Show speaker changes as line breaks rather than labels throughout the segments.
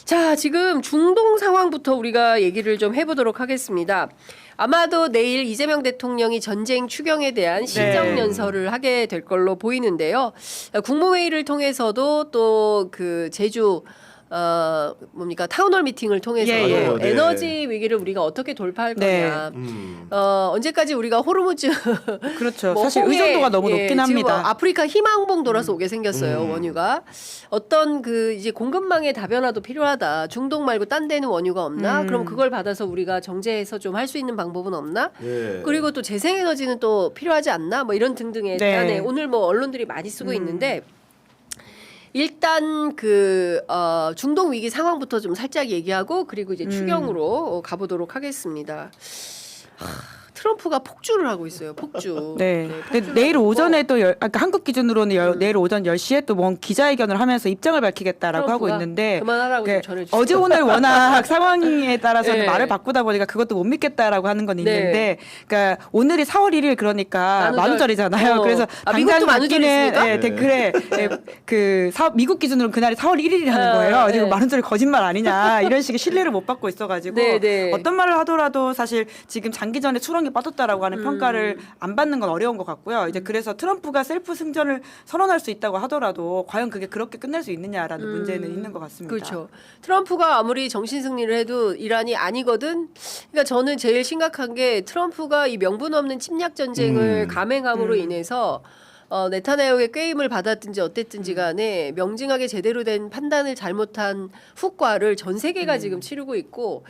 자, 지금 중동 상황부터 우리가 얘기를 좀 해보도록 하겠습니다. 아마도 내일 이재명 대통령이 전쟁 추경에 대한 시정연설을 하게 될 걸로 보이는데요. 국무회의를 통해서도 또 그 제주 뭡니까 타운홀 미팅을 통해서 에너지 위기를 우리가 어떻게 돌파할 거냐. 언제까지 우리가 호르무즈
그렇죠.
뭐
사실
홍해,
의존도가 너무 높긴 합니다.
아프리카 희망봉 돌아서 오게 생겼어요. 원유가 어떤 그 이제 공급망의 다변화도 필요하다. 중동 말고 딴 데는 원유가 없나? 그럼 그걸 받아서 우리가 정제해서 좀 할 수 있는 방법은 없나? 그리고 또 재생에너지는 또 필요하지 않나? 뭐 이런 등등의 대안에 오늘 뭐 언론들이 많이 쓰고 있는데. 일단 그 중동 위기 상황부터 좀 살짝 얘기하고 그리고 이제 추경으로 가보도록 하겠습니다. 트럼프가 폭주를 하고 있어요. 폭주.
네. 근데 내일 오전에 또 한국 기준으로는 내일 오전 10시에 또 뭔 기자회견을 하면서 입장을 밝히겠다라고 하고 있는데
그만하라고 좀 전해주세요.
어제 오늘 워낙 상황에 따라서는 말을 바꾸다 보니까 그것도 못 믿겠다라고 하는 건 있는데 그러니까 오늘이 4월 1일 그러니까 만우절이잖아요. 그래서 당장 맡기는 댓글에 미국 기준으로는 그날이 4월 1일이라는 거예요. 지금 만우절이 거짓말 아니냐 이런 식의 신뢰를 못 받고 있어가지고 어떤 말을 하더라도 사실 지금 장기전에 수렁이 빠졌다라고 하는 평가를 안 받는 건 어려운 것 같고요. 이제 그래서 트럼프가 셀프 승전을 선언할 수 있다고 하더라도 과연 그게 그렇게 끝날 수 있느냐라는 문제는 있는 것 같습니다.
그렇죠. 트럼프가 아무리 정신 승리를 해도 이란이 아니거든. 그러니까 저는 제일 심각한 게 트럼프가 이 명분 없는 침략 전쟁을 감행함으로 인해서 네타냐후의 꾀임을 받았든지 어땠든지 간에 명징하게 제대로 된 판단을 잘못한 후과를 전 세계가 지금 치르고 있고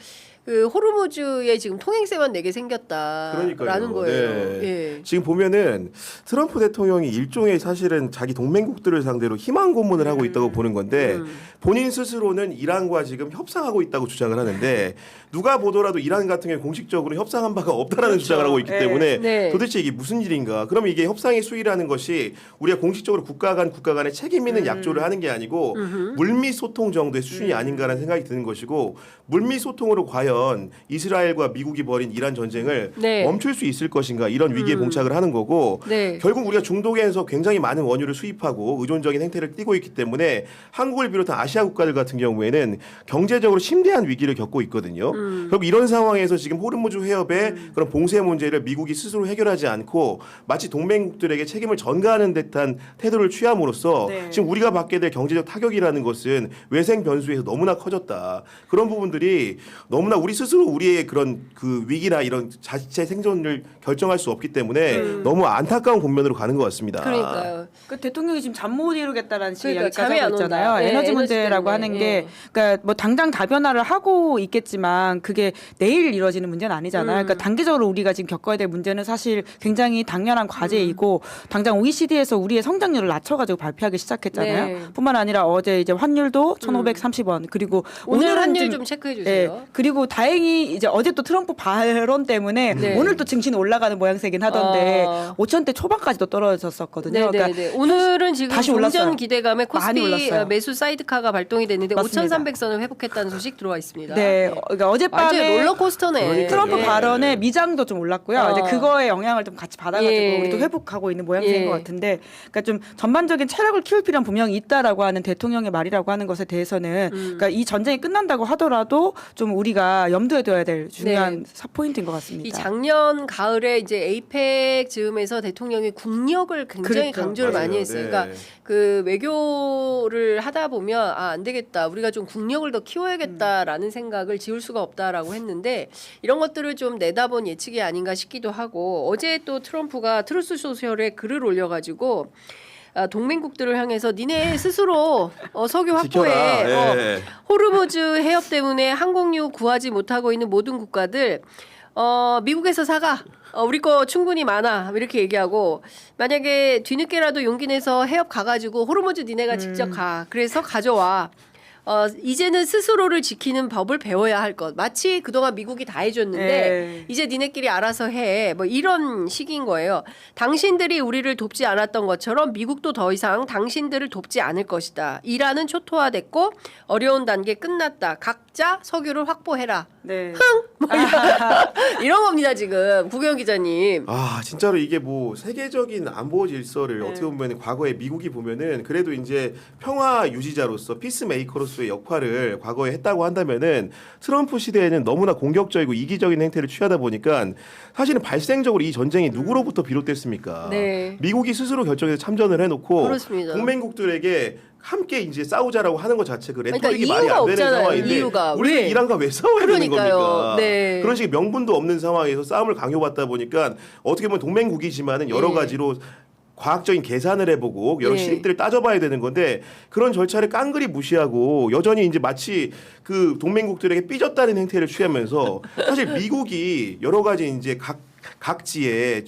그 호르무즈에 지금 통행세만 내게 생겼다라는 거예요.
네.
예.
지금 보면은 트럼프 대통령이 일종의 사실은 자기 동맹국들을 상대로 희망 고문을 하고 있다고 보는 건데 본인 스스로는 이란과 지금 협상하고 있다고 주장을 하는데 누가 보더라도 이란 같은 경우 공식적으로 협상한 바가 없다라는 주장을 하고 있기 때문에 도대체 이게 무슨 일인가? 그러면 이게 협상의 수위라는 것이 우리가 공식적으로 국가 간의 책임 있는 약조를 하는 게 아니고 물밑 소통 정도의 수준이 아닌가라는 생각이 드는 것이고 물밑 소통으로 과연 이스라엘과 미국이 벌인 이란 전쟁을 멈출 수 있을 것인가 이런 위기에 봉착을 하는 거고 결국 우리가 중동에서 굉장히 많은 원유를 수입하고 의존적인 행태를 띠고 있기 때문에 한국을 비롯한 아시아 국가들 같은 경우에는 경제적으로 심대한 위기를 겪고 있거든요. 결국 이런 상황에서 지금 호르무즈 해협의 그런 봉쇄 문제를 미국이 스스로 해결하지 않고 마치 동맹국들에게 책임을 전가하는 듯한 태도를 취함으로써 지금 우리가 받게 될 경제적 타격이라는 것은 외생 변수에서 너무나 커졌다. 그런 부분들이 너무나 우리 스스로 우리의 그런 그 위기나 이런 자체 생존을 결정할 수 없기 때문에 너무 안타까운 국면으로 가는 것 같습니다.
그러니까요.
그 대통령이 지금 잠 못 이루겠다라는 식의
그러니까
이야기까지 하고 있잖아요. 에너지 문제라고 하는 게 그러니까 뭐 당장 다변화를 하고 있겠지만 그게 내일 이루어지는 문제는 아니잖아요. 그러니까 단기적으로 우리가 지금 겪어야 될 문제는 사실 굉장히 당연한 과제이고 당장 OECD에서 우리의 성장률을 낮춰가지고 발표하기 시작했잖아요. 뿐만 아니라 어제 이제 환율도 1,530원 그리고
오늘 환율 좀 체크해 주세요.
그리고 다행히 이제 어제 또 트럼프 발언 때문에 오늘 또 증시는 올라가는 모양새긴 하던데 5,000대 초반까지도 떨어졌었거든요. 그러니까
오늘은 지금
다시
종전
올랐어요.
기대감에 코스피 매수 사이드카가 발동이 됐는데
맞습니다.
5,300선을 회복했다는 소식 들어와 있습니다.
그러니까 어젯밤에
완전 롤러코스터네.
트럼프 발언에 미장도 좀 올랐고요. 이제 그거의 영향을 좀 같이 받아가지고 우리 또 회복하고 있는 모양새인 것 같은데, 그러니까 좀 전반적인 체력을 키울 필요는 분명히 있다라고 하는 대통령의 말이라고 하는 것에 대해서는, 그러니까 이 전쟁이 끝난다고 하더라도 좀 우리가 염두에 둬야 될 중요한 포인트인 것 같습니다.
이 작년 가을에 이제 에이펙 즈음에서 대통령이 국력을 굉장히 강조를 많이 했어요. 그러니까 그 외교를 하다 보면 안 되겠다. 우리가 좀 국력을 더 키워야겠다라는 생각을 지울 수가 없다라고 했는데 이런 것들을 좀 내다본 예측이 아닌가 싶기도 하고 어제 또 트럼프가 트루스 소셜에 글을 올려가지고 동맹국들을 향해서 니네 스스로 석유 확보해. 호르무즈 해협 때문에 항공유 구하지 못하고 있는 모든 국가들 미국에서 사가. 우리 거 충분히 많아. 이렇게 얘기하고 만약에 뒤늦게라도 용기 내서 해협 가가지고 호르무즈 니네가 직접 가. 그래서 가져와. 이제는 스스로를 지키는 법을 배워야 할 것. 마치 그동안 미국이 다 해줬는데 이제 니네끼리 알아서 해. 뭐 이런 식인 거예요. 당신들이 우리를 돕지 않았던 것처럼 미국도 더 이상 당신들을 돕지 않을 것이다. 이란은 초토화됐고 어려운 단계 끝났다. 각자 석유를 확보해라. 흥! 뭐 이런 겁니다 지금 구경 기자님.
진짜로 이게 뭐 세계적인 안보 질서를 어떻게 보면 과거에 미국이 보면은 그래도 이제 평화 유지자로서 피스메이커로서 리더로서의 역할을 과거에 했다고 한다면은 트럼프 시대에는 너무나 공격적이고 이기적인 행태를 취하다 보니까 사실은 발생적으로 이 전쟁이 누구로부터 비롯됐습니까?
네.
미국이 스스로 결정해서 참전을 해놓고
그렇습니다.
동맹국들에게 함께 이제 싸우자라고 하는 것 자체 그
그러니까
레토릭이 말이
이유가
안 되는
없잖아요.
상황인데
이유가.
우리는
왜?
이란과 왜 싸워야 되는
그러니까요.
겁니까?
네.
그런 식의 명분도 없는 상황에서 싸움을 강요받다 보니까 어떻게 보면 동맹국이지만은 여러
예.
가지로 과학적인 계산을 해보고 여러
예.
실익들을 따져봐야 되는 건데 그런 절차를 깡그리 무시하고 여전히 이제 마치 그 동맹국들에게 삐졌다는 행태를 취하면서 사실 미국이 여러 가지 이제 각지에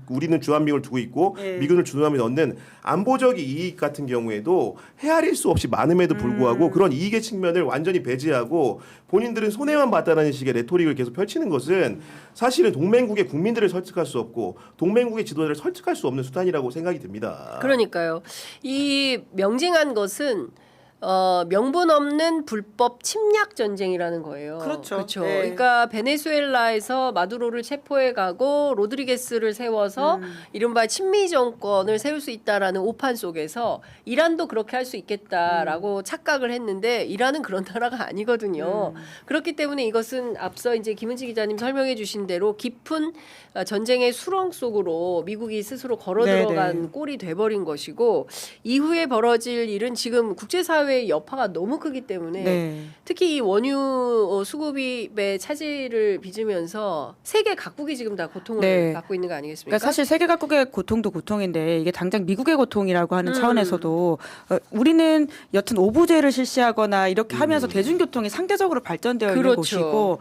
우리는 주한미군을 두고 있고
예.
미군을 주둔하며 얻는 안보적 이익 같은 경우에도 헤아릴 수 없이 많음에도 불구하고 그런 이익의 측면을 완전히 배제하고 본인들은 손해만 봤다는 식의 레토릭을 계속 펼치는 것은 사실은 동맹국의 국민들을 설득할 수 없고 동맹국의 지도자를 설득할 수 없는 수단이라고 생각이 듭니다.
그러니까요. 이 명징한 것은 명분 없는 불법 침략 전쟁이라는 거예요.
그렇죠.
그렇죠.
네.
그러니까 베네수엘라에서 마두로를 체포해 가고 로드리게스를 세워서 이른바 친미 정권을 세울 수 있다라는 오판 속에서 이란도 그렇게 할 수 있겠다라고 착각을 했는데 이란은 그런 나라가 아니거든요. 그렇기 때문에 이것은 앞서 이제 김은지 기자님 설명해 주신 대로 깊은 전쟁의 수렁 속으로 미국이 스스로 걸어 들어간 꼴이 돼버린 것이고 이후에 벌어질 일은 지금 국제사회 의 여파가 너무 크기 때문에 특히 이 원유 수급입의 차질을 빚으면서 세계 각국이 지금 다 고통을 받고 있는 거 아니겠습니까?
그러니까 사실 세계 각국의 고통도 고통인데 이게 당장 미국의 고통이라고 하는 차원에서도 우리는 여튼 오부제를 실시하거나 이렇게 하면서 대중교통이 상대적으로 발전되어 있는 곳이고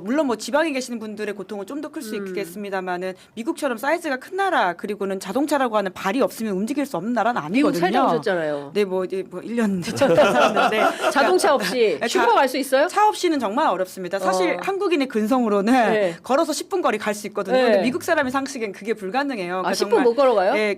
물론 뭐 지방에 계시는 분들의 고통은 좀 더 클 수 있겠습니다만은 미국처럼 사이즈가 큰 나라 그리고는 자동차라고 하는 발이 없으면 움직일 수 없는 나라는 아니거든요.
미국 살다 오셨잖아요.
네, 뭐 이제 1년 잠깐 살았는데
자동차 없이 슈퍼 갈 수 있어요?
차 없이는 정말 어렵습니다. 사실 한국인의 근성으로는 걸어서 10분 거리 갈 수 있거든요. 근데 미국 사람의 상식엔 그게 불가능해요.
아, 10분 못 걸어가요?
네,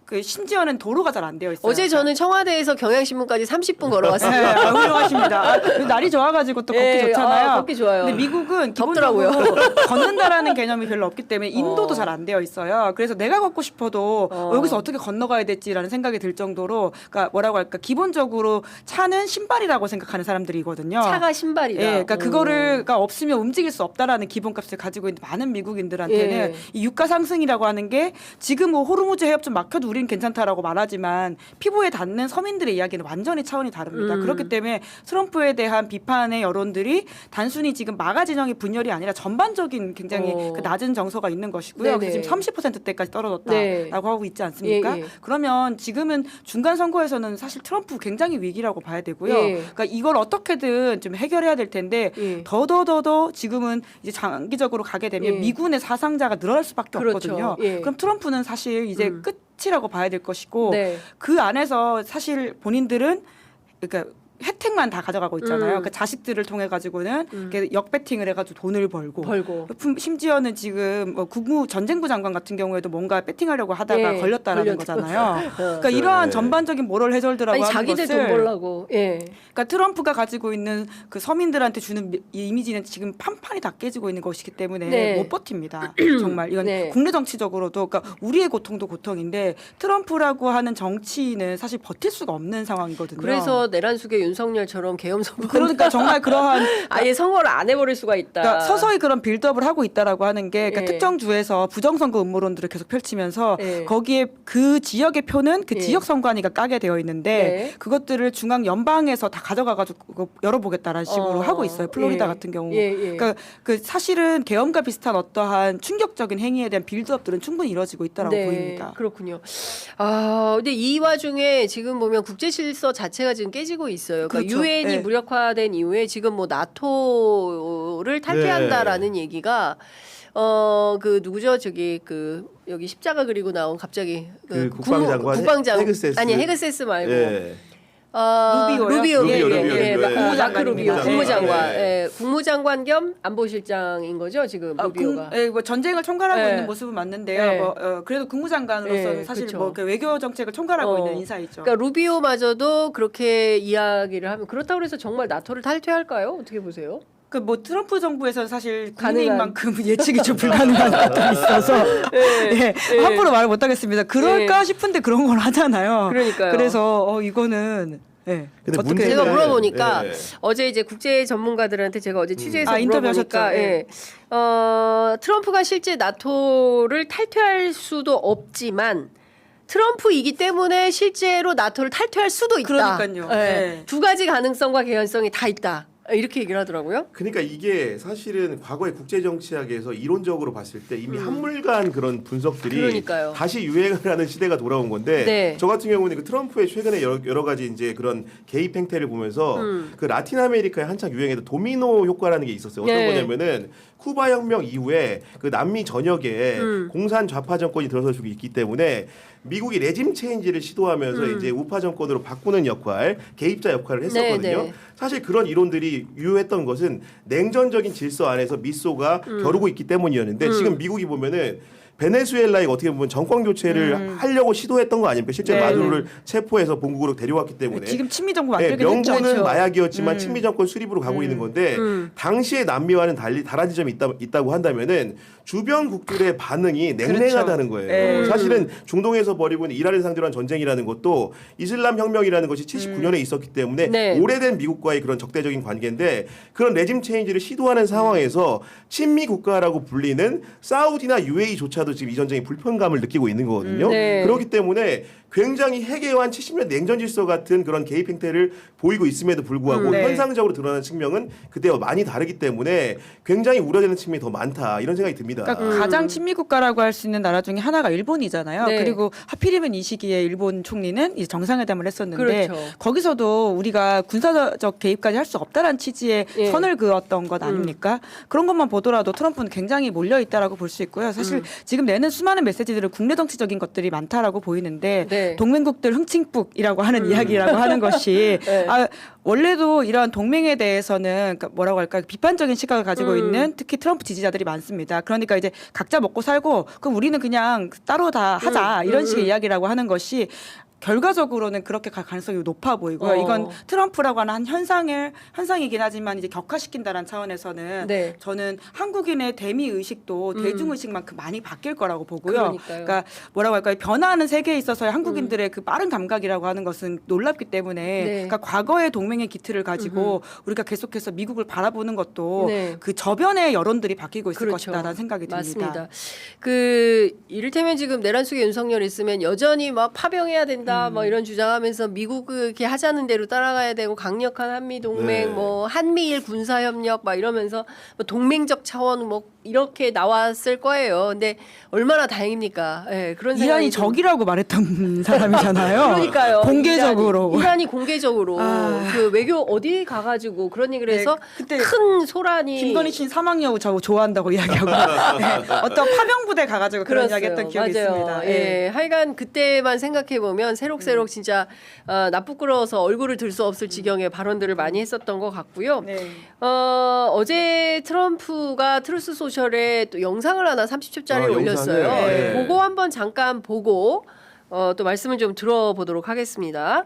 그 심지어는 도로가 잘 안 되어 있어요.
어제 저는 청와대에서 경향신문까지 30분 걸어갔습니다.
네, 훌륭하십니다. 날이 좋아가지고 또 걷기 좋잖아요.
걷기 좋아요.
근데 미국은
덥더라고요.
기본적으로 걷는다라는 개념이 별로 없기 때문에 인도도 잘 안 되어 있어요. 그래서 내가 걷고 싶어도 여기서 어떻게 건너가야 될지라는 생각이 들 정도로, 그러니까 뭐라고 할까, 기본적으로 차는 신발이라고 생각하는 사람들이거든요.
차가 신발이다.
예, 그러니까 그거가 없으면 움직일 수 없다라는 기본값을 가지고 있는 많은 미국인들한테는 이 유가 상승이라고 하는 게 지금 뭐 호르무즈 해협 좀 막혀도 우리는 괜찮다라고 말하지만 피부에 닿는 서민들의 이야기는 완전히 차원이 다릅니다. 그렇기 때문에 트럼프에 대한 비판의 여론들이 단순히 지금 마가 진영의 분열이 아니라 전반적인 굉장히 그 낮은 정서가 있는 것이고요. 그래서 지금 30%대까지 떨어졌다라고 하고 있지 않습니까? 그러면 지금은 중간 선거에서는 사실 트럼프 굉장히 위기라고 봐야 되고요. 그러니까 이걸 어떻게든 좀 해결해야 될 텐데 더더더더 지금은 이제 장기적으로 가게 되면 미군의 사상자가 늘어날 수밖에 없거든요. 그럼 트럼프는 사실 이제 끝이라고 봐야 될 것이고 그 안에서 사실 본인들은 그러니까 혜택만 다 가져가고 있잖아요. 그 자식들을 통해 가지고는 역배팅을 해가지고 돈을 벌고 심지어는 지금 뭐 국무전쟁부 장관 같은 경우에도 뭔가 배팅하려고 하다가 걸렸다라는 거잖아요. 그러니까 이러한 전반적인 모럴 해설들하고
아니,
하는
자기들
것을
돈 벌라고.
그러니까 트럼프가 가지고 있는 그 서민들한테 주는 이미지는 지금 판판이 다 깨지고 있는 것이기 때문에 못 버팁니다. 정말 이건 국내 정치적으로도, 그러니까 우리의 고통도 고통인데 트럼프라고 하는 정치인은 사실 버틸 수가 없는 상황이거든요.
그래서 내란숙의 윤석열처럼 계엄 선거.
그러니까 정말 그러한
아예 선거를 안 해버릴 수가 있다.
그러니까 서서히 그런 빌드업을 하고 있다라고 하는 게, 그러니까 특정 주에서 부정선거 음모론들을 계속 펼치면서 거기에 그 지역의 표는 그 지역 선관위가 까게 되어 있는데 그것들을 중앙 연방에서 다 가져가가지고 열어보겠다라는 식으로 하고 있어요. 플로리다 같은 경우. 그러니까 그 사실은 계엄과 비슷한 어떠한 충격적인 행위에 대한 빌드업들은 충분히 이루어지고 있다라고 보입니다.
그렇군요. 근데 이 와중에 지금 보면 국제 질서 자체가 지금 깨지고 있어요. 그러니까 유엔이 무력화된 이후에 지금 뭐 나토를 탈퇴한다라는 얘기가 그 누구죠? 저기 그 여기 십자가 그리고 나온 갑자기
그 국방장관 헤그세스.
아니 헤그세스 말고
루비오.
마크 루비오 국무장관. 국무장관 겸 안보실장인 거죠 지금 루비오가.
뭐 전쟁을 총괄하고 있는 모습은 맞는데요. 그래도 국무장관으로서는 사실 뭐 외교 정책을 총괄하고 있는 인사이죠.
그러니까 루비오마저도 그렇게 이야기를 하면, 그렇다고 해서 정말 나토를 탈퇴할까요? 어떻게 보세요?
그 뭐 트럼프 정부에서는 사실 국민만큼 예측이 좀 불가능한 것들이 있어서 함부로 말을 못하겠습니다. 그럴까 싶은데 그런 걸 하잖아요.
그러니까요.
그래서 이거는 네.
근데
어떻게
제가
문제는-
물어보니까
네.
어제 이제 국제 전문가들한테 제가 어제 취재해서
인터뷰하셨죠?
물어보니까 예. 트럼프가 실제 나토를 탈퇴할 수도 없지만 트럼프이기 때문에 실제로 나토를 탈퇴할 수도 있다.
그러니까요.
예.
네.
두 가지 가능성과 개연성이 다 있다. 이렇게 얘기를 하더라고요.
그러니까 이게 사실은 과거의 국제정치학에서 이론적으로 봤을 때 이미 한물간 그런 분석들이
그러니까요.
다시 유행을 하는 시대가 돌아온 건데
네.
저 같은 경우는 그 트럼프의 최근에 여러 가지 이제 그런 개입 행태를 보면서 그 라틴 아메리카에 한창 유행했던 도미노 효과라는 게 있었어요. 어떤
네.
거냐면은 쿠바 혁명 이후에 그 남미 전역에 공산 좌파 정권이 들어서고 있기 때문에 미국이 레짐 체인지를 시도하면서 이제 우파 정권으로 바꾸는 역할, 개입자 역할을 했었거든요.
네, 네.
사실 그런 이론들이 유효했던 것은 냉전적인 질서 안에서 미소가 겨루고 있기 때문이었는데 지금 미국이 보면은 베네수엘라에 어떻게 보면 정권 교체를 하려고 시도했던 거 아닙니까? 실제
네.
마두로를 체포해서 본국으로 데려왔기 때문에
지금 친미 정부
네,
만들긴 했죠.
명분은
그렇죠.
마약이었지만 친미 정권 수립으로 가고 있는 건데 당시의 남미와는 달리 다른 점이 있다고 한다면은 주변국들의 반응이 냉랭하다는 거예요.
네.
사실은 중동에서 벌이고 있는 이란을 상대로 한 전쟁이라는 것도 이슬람 혁명이라는 것이 79년에 있었기 때문에
네.
오래된 미국과의 그런 적대적인 관계인데 그런 레짐 체인지를 시도하는 상황에서 친미 국가라고 불리는 사우디나 UAE조차도 지금 이 전쟁에 불편감을 느끼고 있는 거거든요.
네.
그렇기 때문에 굉장히 해괴한 70년 냉전 질서 같은 그런 개입 행태를 보이고 있음에도 불구하고
네.
현상적으로 드러나는 측면은 그때와 많이 다르기 때문에 굉장히 우려되는 측면이 더 많다 이런 생각이 듭니다.
그러니까 가장 친미 국가라고 할 수 있는 나라 중에 하나가 일본이잖아요.
네.
그리고 하필이면 이 시기에 일본 총리는 이제 정상회담을 했었는데
그렇죠.
거기서도 우리가 군사적 개입까지 할 수 없다라는 취지의
예.
선을 그었던 것 아닙니까? 그런 것만 보더라도 트럼프는 굉장히 몰려 있다라고 볼 수 있고요. 사실 지금 내는 수많은 메시지들은 국내 정치적인 것들이 많다라고 보이는데
네.
동맹국들 흥칭북이라고 하는 이야기라고 하는 것이
네.
원래도 이러한 동맹에 대해서는 그러니까 뭐라고 할까 비판적인 시각을 가지고 있는 특히 트럼프 지지자들이 많습니다. 그러니까 이제 각자 먹고 살고 그럼 우리는 그냥 따로 다 하자 이런 식의 이야기라고 하는 것이 결과적으로는 그렇게 갈 가능성이 높아 보이고요. 이건 트럼프라고 하는 한 현상이긴 하지만 이제 격화시킨다는 차원에서는
네.
저는 한국인의 대미 의식도 대중 의식만큼 많이 바뀔 거라고 보고요.
그러니까요.
그러니까 뭐라고 할까요? 변화하는 세계에 있어서의 한국인들의 그 빠른 감각이라고 하는 것은 놀랍기 때문에
네.
그러니까 과거의 동맹의 기틀을 가지고 우리가 계속해서 미국을 바라보는 것도
네.
그 저변의 여론들이 바뀌고 있을
그렇죠.
것이다라는 생각이 듭니다.
맞습니다. 그 이를테면 지금 내란 속에 윤석열이 있으면 여전히 막 파병해야 된다, 뭐 이런 주장하면서 미국 이렇게 하자는 대로 따라가야 되고 강력한 한미 동맹,
네.
뭐 한미일 군사 협력 막 이러면서 뭐 동맹적 차원 뭐 이렇게 나왔을 거예요. 근데 얼마나 다행입니까? 예, 그런 생각이
이란이
좀-
적이라고 말했던 사람이잖아요.
그러니까요.
공개적으로.
이란이 공개적으로 그 외교 어디 가가지고 그런 얘기를 해서
그때
큰 소란이
김건희 씨는 사망여우 저 좋아한다고 이야기하고 네, 어떤 파병부대 가가지고 그런
그렇어요.
이야기했던 기억이
맞아요.
있습니다.
예. 하여간 그때만 생각해 보면 새록새록 진짜 나 부끄러워서 얼굴을 들 수 없을 지경의 발언들을 많이 했었던 것 같고요.
네.
어제 트럼프가 트루스 소셜에 또 영상을 하나 30초짜리 올렸어요.
영상을, 네.
그거 한번 잠깐 보고 또 말씀을 좀 들어보도록 하겠습니다.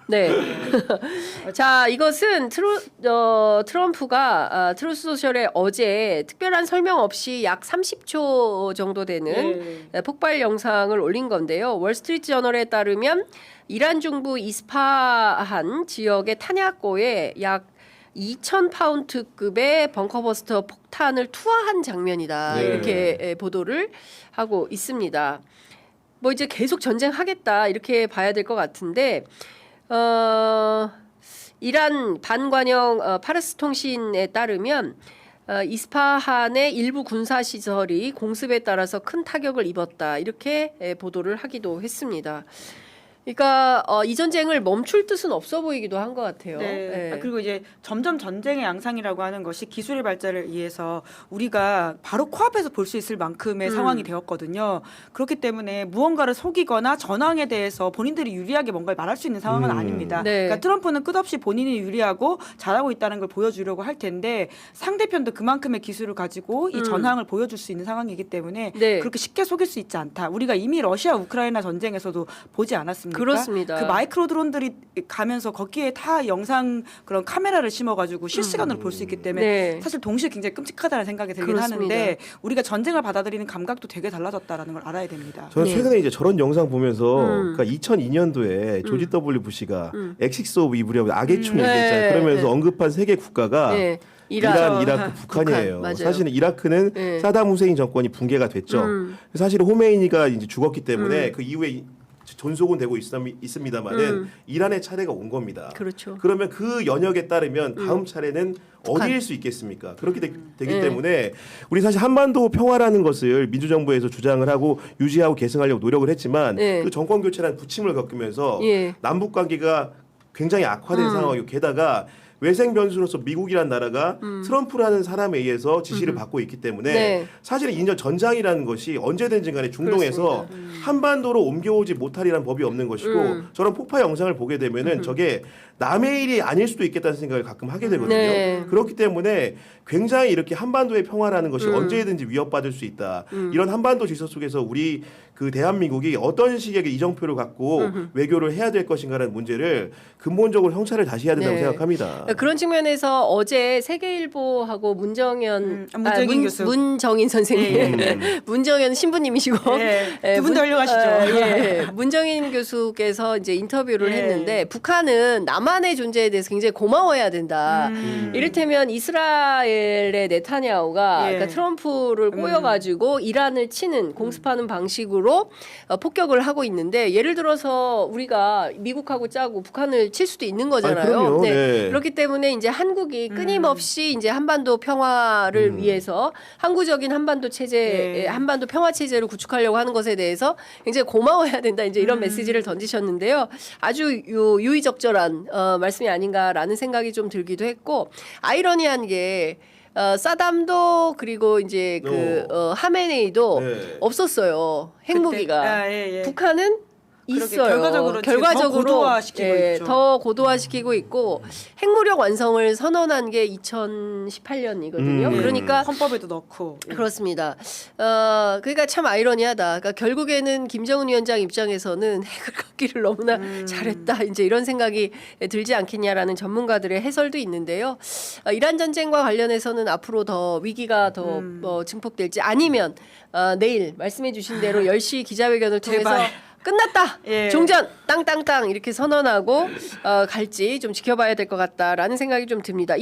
네. 자, 이것은 트럼프가 트루스 소셜에 어제 특별한 설명 없이 약 30초 정도 되는 폭발 영상을 올린 건데요. 월스트리트 저널에 따르면 이란 중부 이스파한 지역의 탄약고에 약 2,000파운드급의 벙커버스터 폭탄을 투하한 장면이다.
네.
이렇게 보도를 하고 있습니다. 뭐 이제 계속 전쟁하겠다 이렇게 봐야 될 것 같은데 이란 반관영 파르스 통신에 따르면 이스파한의 일부 군사 시설이 공습에 따라서 큰 타격을 입었다 이렇게 보도를 하기도 했습니다. 그러니까 이 전쟁을 멈출 뜻은 없어 보이기도 한 것 같아요.
네.
네.
그리고 이제 점점 전쟁의 양상이라고 하는 것이 기술의 발전을 의해서 우리가 바로 코앞에서 볼 수 있을 만큼의 상황이 되었거든요. 그렇기 때문에 무언가를 속이거나 전황에 대해서 본인들이 유리하게 뭔가를 말할 수 있는 상황은 아닙니다.
네.
그러니까 트럼프는 끝없이 본인이 유리하고 잘하고 있다는 걸 보여주려고 할 텐데 상대편도 그만큼의 기술을 가지고 이 전황을 보여줄 수 있는 상황이기 때문에
네.
그렇게 쉽게 속일 수 있지 않다. 우리가 이미 러시아 우크라이나 전쟁에서도 보지 않았습니까?
그렇습니다.
그 마이크로 드론들이 가면서 거기에 다 영상 그런 카메라를 심어가지고 실시간으로 볼 수 있기 때문에
네.
사실 동시에 굉장히 끔찍하다는 생각이 들긴
그렇습니다.
하는데 우리가 전쟁을 받아들이는 감각도 되게 달라졌다라는 걸 알아야 됩니다.
저는
네.
최근에 이제 저런 영상 보면서 그러니까 2002년도에 조지 W 부시가 엑식스 오브 이블이라고 악의 총 얘기했잖아요.
네.
그러면서
네.
언급한 세 개 국가가
네.
이란, 이라크, 북한이에요.
맞아요.
사실은 이라크는
네.
사담 후세인 정권이 붕괴가 됐죠. 사실 호메이니가 이제 죽었기 때문에 그 이후에 존속은 되고 있습니다만은 이란의 차례가 온 겁니다.
그렇죠.
그러면 그 연역에 따르면 다음 차례는 어디일 수 있겠습니까? 그렇게 되기
네.
때문에 우리 사실 한반도 평화라는 것을 민주정부에서 주장을 하고 유지하고 계승하려고 노력을 했지만
네.
그 정권 교체라는 부침을 겪으면서
예.
남북 관계가 굉장히 악화된 상황이고 게다가 외생 변수로서 미국이라는 나라가 트럼프라는 사람에 의해서 지시를 받고 있기 때문에
네.
사실은 이년 전장이라는 것이 언제든지 간에 중동에서 한반도로 옮겨오지 못하리라는 법이 없는 것이고 저런 폭파 영상을 보게 되면은 저게 남의 일이 아닐 수도 있겠다는 생각을 가끔 하게 되거든요.
네.
그렇기 때문에 굉장히 이렇게 한반도의 평화라는 것이 언제든지 위협받을 수 있다. 이런 한반도 질서 속에서 우리 그 대한민국이 어떤 식의 이정표를 갖고 외교를 해야 될 것인가라는 문제를 근본적으로 형찰을 다시 해야 된다고
네.
생각합니다.
그런 측면에서 어제 세계일보하고
문정인 교수.
문정인 선생님, 문정인 신부님이시고
예, 두 분도 훌륭하시죠.
예, 문정인 교수께서 이제 인터뷰를
예.
했는데 북한은 남한의 존재에 대해서 굉장히 고마워해야 된다. 이를테면 이스라엘의 네타냐후가
예.
그러니까 트럼프를 꼬여가지고 이란을 치는 공습하는 방식으로 폭격을 하고 있는데 예를 들어서 우리가 미국하고 짜고 북한을 칠 수도 있는 거잖아요.
그럼요. 네.
그렇기 때문에 이제 한국이 끊임없이 이제 한반도 평화를 위해서 항구적인 한반도 체제,
네.
한반도 평화 체제를 구축하려고 하는 것에 대해서 굉장히 고마워해야 된다. 이제 이런 메시지를 던지셨는데요. 아주 유의적절한 말씀이 아닌가라는 생각이 좀 들기도 했고 아이러니한 게. 사담도 그리고 이제 그 하메네이도
네.
없었어요. 핵무기가.
그때, 예.
북한은
그러게,
있어요.
결과적으로 더 고도화시키고 있죠.
더 고도화시키고 있고 핵무력 완성을 선언한 게 2018년이거든요. 그러니까
헌법에도 넣고. 예.
그렇습니다. 그러니까 참 아이러니하다. 그러니까 결국에는 김정은 위원장 입장에서는 핵을 갖기를 너무나 잘했다. 이제 이런 생각이 들지 않겠냐라는 전문가들의 해설도 있는데요. 이란 전쟁과 관련해서는 앞으로 더 위기가 더 증폭될지 아니면 내일 말씀해주신 대로 10시 기자회견을 통해서
제발.
끝났다.
예.
종전 땅땅땅 이렇게 선언하고 갈지 좀 지켜봐야 될 것 같다라는 생각이 좀 듭니다.